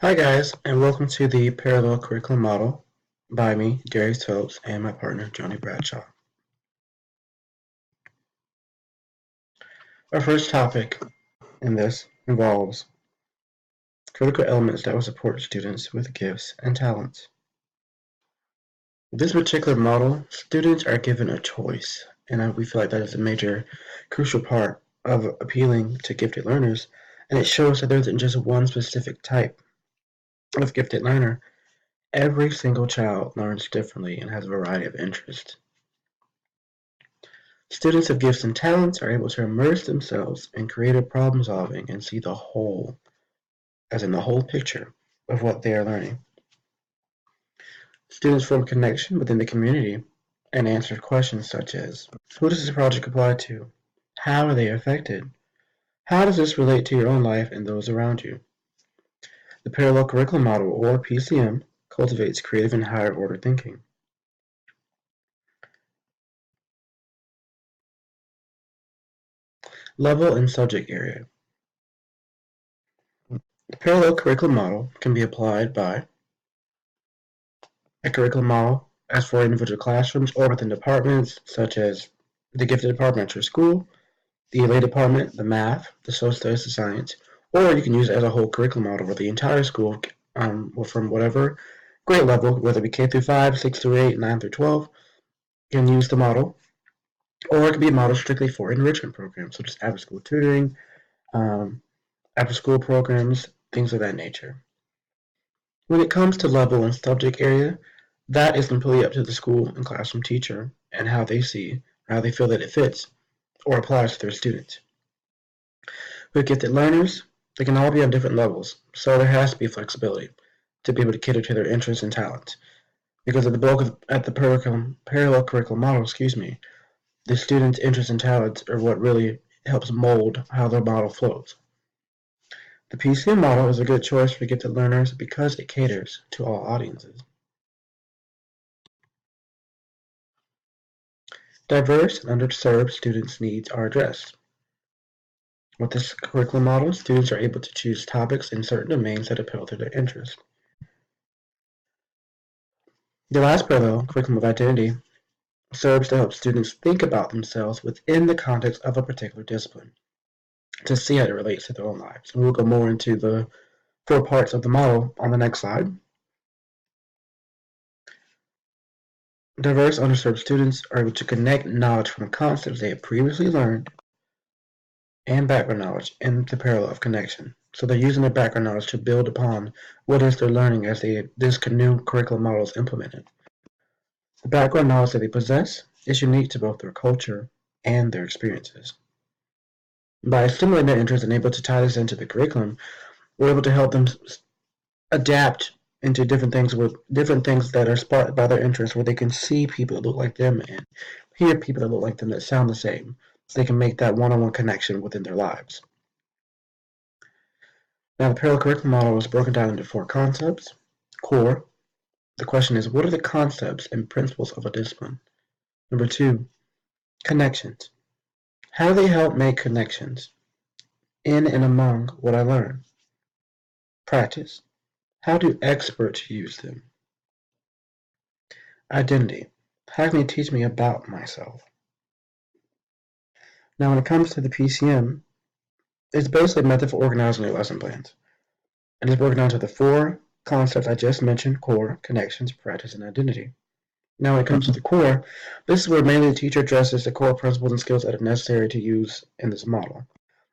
Hi guys, and welcome to the Parallel Curriculum Model by me, Darius Phelps, and my partner, Johnny Bradshaw. Our first topic in this involves critical elements that will support students with gifts and talents. With this particular model, students are given a choice, and we feel like that is a major, crucial part of appealing to gifted learners, and it shows that there isn't just one specific type of gifted learner. Every single child learns differently and has a variety of interests. Students of gifts and talents are able to immerse themselves in creative problem solving and see the whole, as in the whole picture, of what they are learning. Students form connection within the community and answer questions such as, who does this project apply to? How are they affected? How does this relate to your own life and those around you? The Parallel Curriculum Model, or PCM, cultivates creative and higher order thinking. Level and subject area. The Parallel Curriculum Model can be applied by a curriculum model as for individual classrooms or within departments such as the gifted department at your school, the ELA department, the math, the social studies, the science, or you can use it as a whole curriculum model for the entire school from whatever grade level, whether it be K through 5, 6 through 8, 9 through 12, you can use the model, or it can be a model strictly for enrichment programs, such as after school tutoring, um, after school programs, things of that nature. When it comes to level and subject area, that is completely up to the school and classroom teacher and how they see, how they feel that it fits or applies to their students. With gifted learners, they can all be on different levels, so there has to be flexibility to be able to cater to their interests and talents. Because at the parallel curriculum model, the students' interests and talents are what really helps mold how their model flows. The PCM model is a good choice for gifted learners because it caters to all audiences. Diverse and underserved students' needs are addressed. With this curriculum model, students are able to choose topics in certain domains that appeal to their interests. The last parallel, curriculum of identity, serves to help students think about themselves within the context of a particular discipline to see how it relates to their own lives. And we'll go more into the 4 parts of the model on the next slide. Diverse underserved students are able to connect knowledge from concepts they have previously learned and background knowledge into parallel of connection. So they're using their background knowledge to build upon what is they're learning as this new curriculum model is implemented. The background knowledge that they possess is unique to both their culture and their experiences. By stimulating their interest and able to tie this into the curriculum, we're able to help them adapt into different things that are sparked by their interests, where they can see people that look like them and hear people that look like them that sound the same, so they can make that one-on-one connection within their lives. Now, the parallel curriculum model is broken down into 4 concepts. Core. The question is, what are the concepts and principles of a discipline? Number 2, connections. How do they help make connections in and among what I learn? Practice. How do experts use them? Identity. How can they teach me about myself? Now, when it comes to the PCM, it's basically a method for organizing your lesson plans. And it's broken down to the 4 concepts I just mentioned: core, connections, practice, and identity. Now, when it comes to the core, this is where mainly the teacher addresses the core principles and skills that are necessary to use in this model.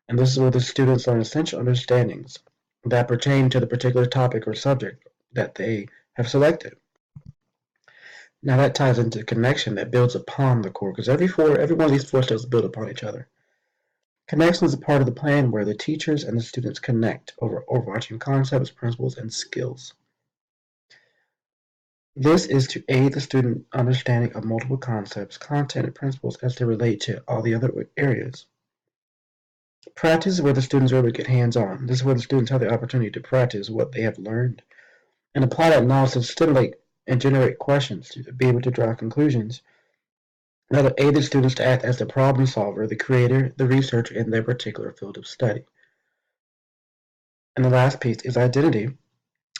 And this is where the students learn essential understandings that pertain to the particular topic or subject that they have selected. Now that ties into the connection that builds upon the core, because every one of these 4 steps build upon each other. Connection is a part of the plan where the teachers and the students connect over overarching concepts, principles, and skills. This is to aid the student understanding of multiple concepts, content, and principles as they relate to all the other areas. Practice is where the students really get hands-on. This is where the students have the opportunity to practice what they have learned and apply that knowledge to stimulate and generate questions to be able to draw conclusions that will aid the students to act as the problem solver, the creator, the researcher in their particular field of study. And the last piece is identity.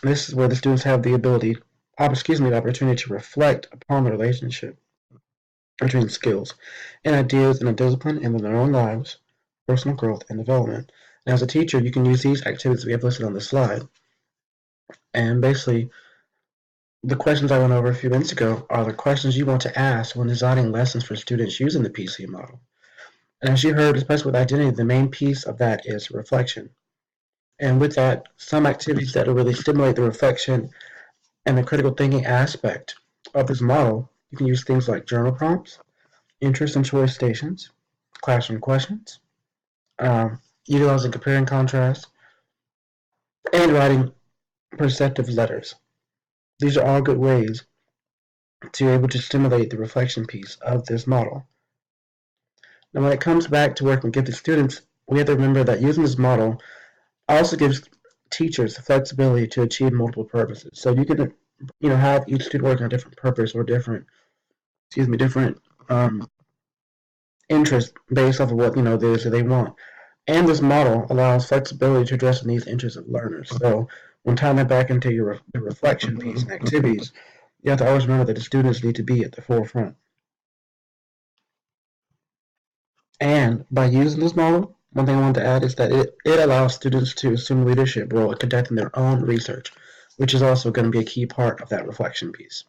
This is where the students have the opportunity to reflect upon the relationship between skills and ideas in a discipline and in their own lives, personal growth, and development. And as a teacher, you can use these activities we have listed on the slide. And basically, the questions I went over a few minutes ago are the questions you want to ask when designing lessons for students using the PCM model. And as you heard, especially with identity, the main piece of that is reflection. And with that, some activities that will really stimulate the reflection and the critical thinking aspect of this model, you can use things like journal prompts, interest and choice stations, classroom questions, utilizing compare and contrast, and writing perceptive letters. These are all good ways to be able to stimulate the reflection piece of this model. Now, when it comes back to working with gifted students, we have to remember that using this model also gives teachers the flexibility to achieve multiple purposes. So you can, have each student working on a different purpose or different interest based off of what it is that they want. And this model allows flexibility to address the needs and interests of learners. So when tying that back into the reflection piece and activities, you have to always remember that the students need to be at the forefront. And by using this model, one thing I want to add is that it allows students to assume leadership role in conducting their own research, which is also going to be a key part of that reflection piece.